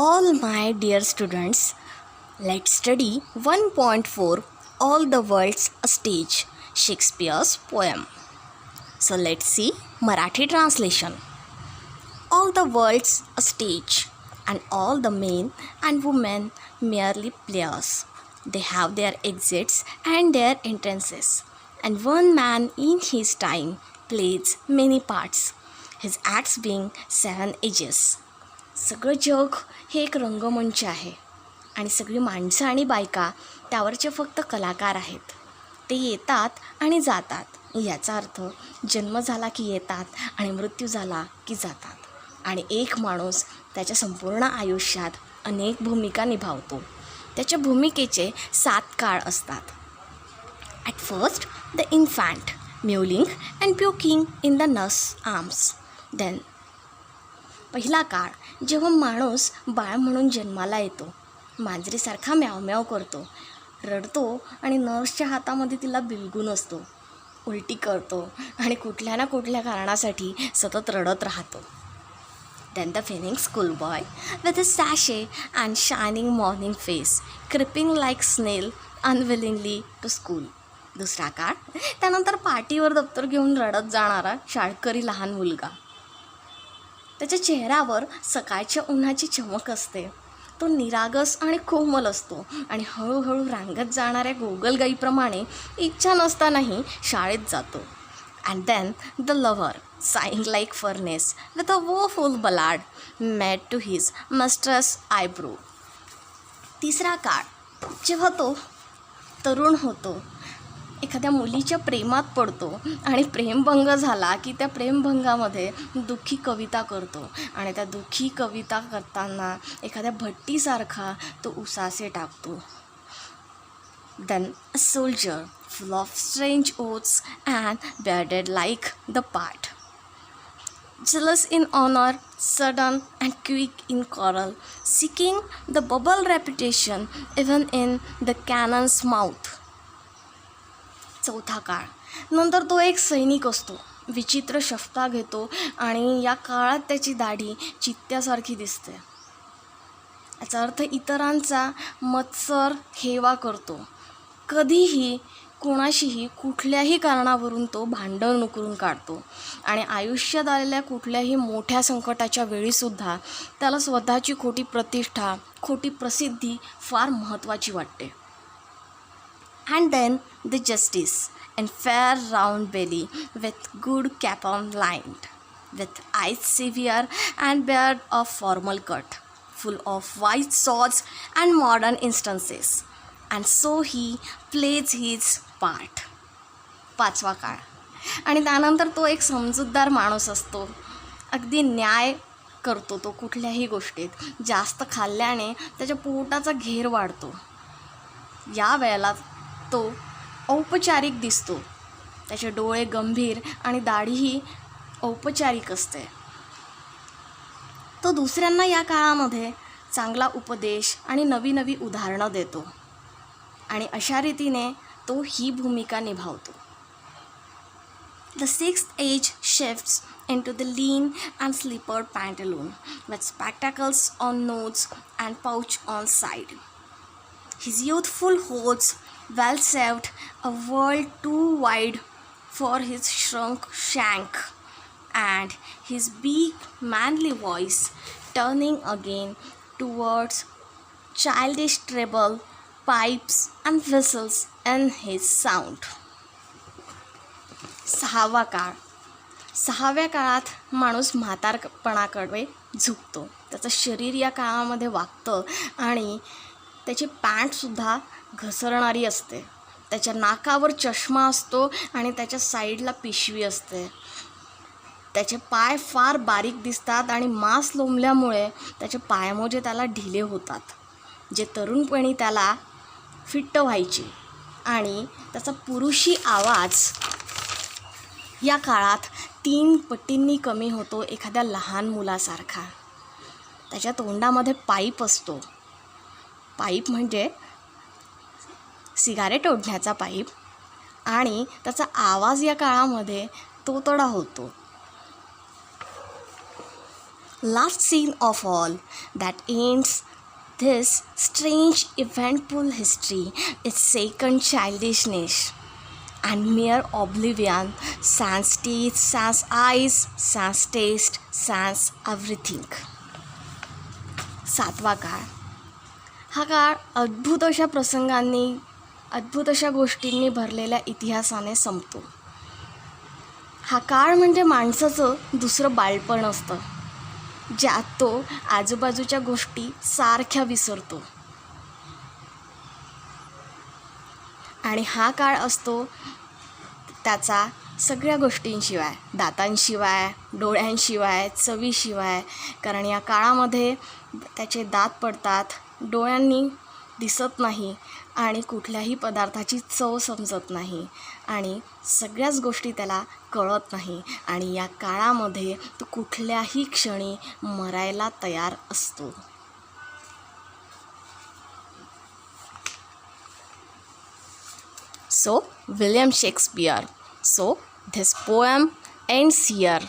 All my dear students, let's study 1.4 All the World's a Stage, Shakespeare's poem. So let's see Marathi translation. All the world's a stage, and all the men and women merely players. They have their exits and their entrances, and one man in his time plays many parts, his acts being 7 ages. सगळं जग हे एक रंगमंच आहे आणि सगळी माणसं आणि बायका त्यावरचे फक्त कलाकार आहेत. ते येतात आणि जातात. याचा अर्थ जन्म झाला की येतात आणि मृत्यू झाला की जातात. आणि एक माणूस त्याच्या संपूर्ण आयुष्यात अनेक भूमिका निभावतो. त्याच्या भूमिकेचे 7 काळ असतात. At first the infant, mewling and puking in the nurse arms. Then पहिला काळ, जेव्हा माणूस बाळ म्हणून जन्माला येतो, मांजरीसारखा म्याव करतो, रडतो आणि नर्सच्या हातामध्ये तिला बिलगून असतो, उलटी करतो आणि कुठल्या ना कुठल्या कारणासाठी सतत रडत राहतो. Then the feeling schoolboy with his sachet and shining morning face, creeping like snail unwillingly to school. दुसरा काळ, त्यानंतर पाठीवर दप्तर घेऊन रडत जाणारा शाळकरी लहान मुलगा. त्याच्या चेहऱ्यावर सकाळच्या उन्हाची चमक असते. तो निरागस आणि कोमल असतो आणि हळूहळू रांगत जाणाऱ्या गोगलगाईप्रमाणे इच्छा नसतानाही शाळेत जातो. And then the lover, sighing like furnace with a woeful ballad made to his mistress eyebrow. तिसरा काळ, जेव्हा तो तरुण होतो, एखाद्या मुलीच्या प्रेमात पडतो आणि प्रेमभंग झाला की त्या प्रेमभंगामध्ये दुःखी कविता करतो आणि त्या दुःखी कविता करताना एखाद्या भट्टीसारखा तो उसासे टाकतो. Then a soldier full of strange oaths and bearded like the part, jealous in honor, sudden and quick in quarrel, seeking the bubble reputation even in the cannon's mouth. चौथा काळ, नंतर तो एक सैनिक असतो, विचित्र शफ्ता घेतो आणि या काळात त्याची दाढी चित्त्यासारखी दिसते. याचा अर्थ इतरांचा मत्सर हेवा करतो. कधीही कोणाशीही कुठल्याही कारणावरून तो भांडण उकरून काढतो आणि आयुष्यात आलेल्या कुठल्याही मोठ्या संकटाच्या वेळीसुद्धा त्याला स्वतःची खोटी प्रतिष्ठा, खोटी प्रसिद्धी फार महत्त्वाची वाटते. And then the justice, and fair round belly with good capon lined, with eyes severe and beard of formal cut, full of white swords and modern instances, and so he plays his part. पाचवा काळ, आणि त्यानंतर तो एक समजूतदार माणूस असतो. अगदी न्याय करतो तो कुठल्याही गोष्टीत. जास्त खाल्ल्याने त्याच्या पोटाचा घेर वाढतो. या वेळेला तो औपचारिक दिसतो. त्याचे डोळे गंभीर आणि दाढीही औपचारिक असते. तो दुसऱ्यांना या काळामध्ये चांगला उपदेश आणि नवी नवी उदाहरणं देतो आणि अशा रीतीने तो ही भूमिका निभावतो. The sixth age shifts into the lean and slippered pantaloon with spectacles on nose and pouch on side. His youthful hordes well saved, a world too wide for his shrunk shank, and his big manly voice turning again towards childish treble, pipes and whistles in his sound. सहावा काळ, सहाव्या काळात माणूस म्हातारपणाकडे झुकतो. त्याचं शरीर या काळामध्ये वागतं आणि त्याची पॅन्टसुद्धा घसरणारी असते. त्याच्या नाकावर चष्मा असतो आणि त्याच्या साईडला पिशवी असते. त्याचे पाय फार बारीक दिसतात आणि मांस लोंबल्यामुळे त्याचे पायमोजे त्याला ढिले होतात, जे तरुणपणी त्याला फिट्ट व्हायचे. आणि त्याचा पुरुषी आवाज या काळात 3 पटींनी कमी होतो, एखाद्या लहान मुलासारखा. त्याच्या तोंडामध्ये पाईप असतो. पाईप म्हणजे सिगारेट ओढण्याचा पाईप, आणि त्याचा आवाज या काळामध्ये तोतडा होतो. Last scene of all that ends this strange eventful history is second childishness and mere oblivion, sans teeth, sans eyes, sans taste, sans everything. सातवा काळ. हा काळ अद्भुत अशा प्रसंगांनी, अद्भुत अशा गोष्टींनी भरलेल्या इतिहासाने संपतो. हा काळ म्हणजे माणसाचं दुसरं बालपण असतं, ज्यात तो आजूबाजूच्या गोष्टी सारख्या विसरतो. आणि हा काळ असतो त्याचा सगळ्या गोष्टींशिवाय, दातांशिवाय, डोळ्यांशिवाय, चवीशिवाय. कारण या काळामध्ये त्याचे दात पडतात, डोळ्यांनी दिसत नाही आणि कुठल्याही पदार्थाची चव समजत नाही आणि सगळ्याच गोष्टी त्याला कळत नाही. आणि या काळामध्ये तो कुठल्याही क्षणी मरायला तयार असतो. So, William Shakespeare. So, this poem ends here.